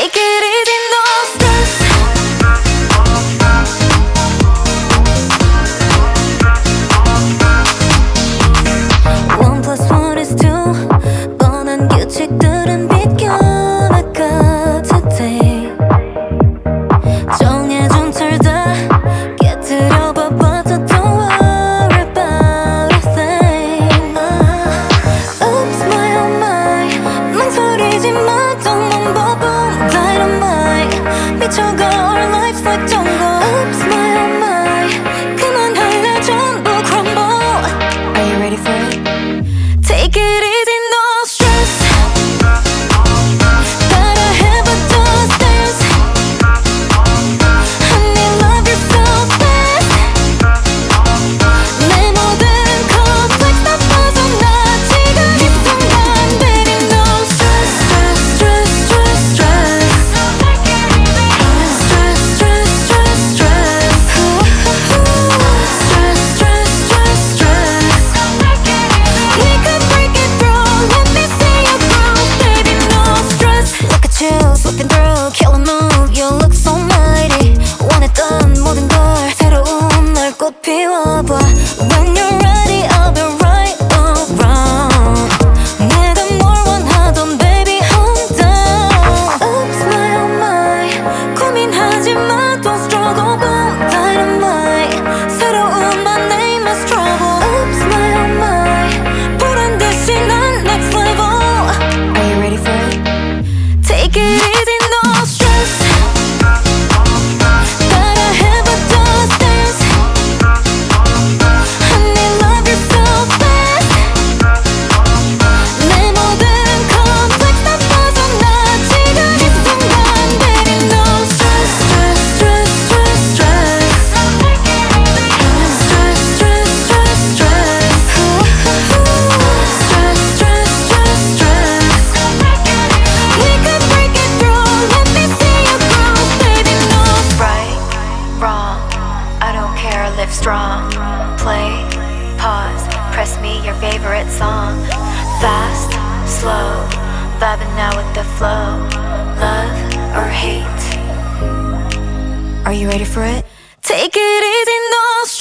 Take it easy, no stress. 1+1=2 뻔한 규칙들은 비껴나가 today. 정해준 틀다 깨트려 봐봐도 don't worry about a thing. Oops my oh my 망설이지 마 don't mumble boom dynamite 미쳐가 our life's like jungle. Oops my oh my 그만할래 전부 crumble. Are you ready for it? Take it easy, no stress. Gotta have a dust dance. Honey, love yourself fast. 내 모든 complex 다 벗어나 지금 이 순간, baby, no stress, stress, stress, stress, stress. Stress, stress, stress, stress. Stress, stress, stress, stress. We could break it through. Let me see you groove, baby, no stress. Look at you, looking through, killer move. You look so mighty. 원했던 모든 걸 새로운 날 꽃 피워봐. When you're ready, I'll be right or wrong. 내가 뭘 원하던 baby, hold down. Oops my oh my 고민하지 마, don't struggle, boom dynamite. 새로운 my name is trouble. Oops my oh my 보란 듯이 난 next level. Are you ready for it? Take it easy, no stress. Gotta have a dust dance. Honey, love yourself fast. 내 모든 complex 다 벗어나 지금 이 순간, baby, no stress, stress, stress, stress, stress. Stress, stress, stress, stress. Stress, stress, stress, stress. We could break it through. Let me see you groove, baby, no. Right, wrong, I don't care, live strong. Play, pause, press me your favorite song. Fast, slow, vibing now with the flow. Love or hate. Are you ready for it? Take it easy, no stress.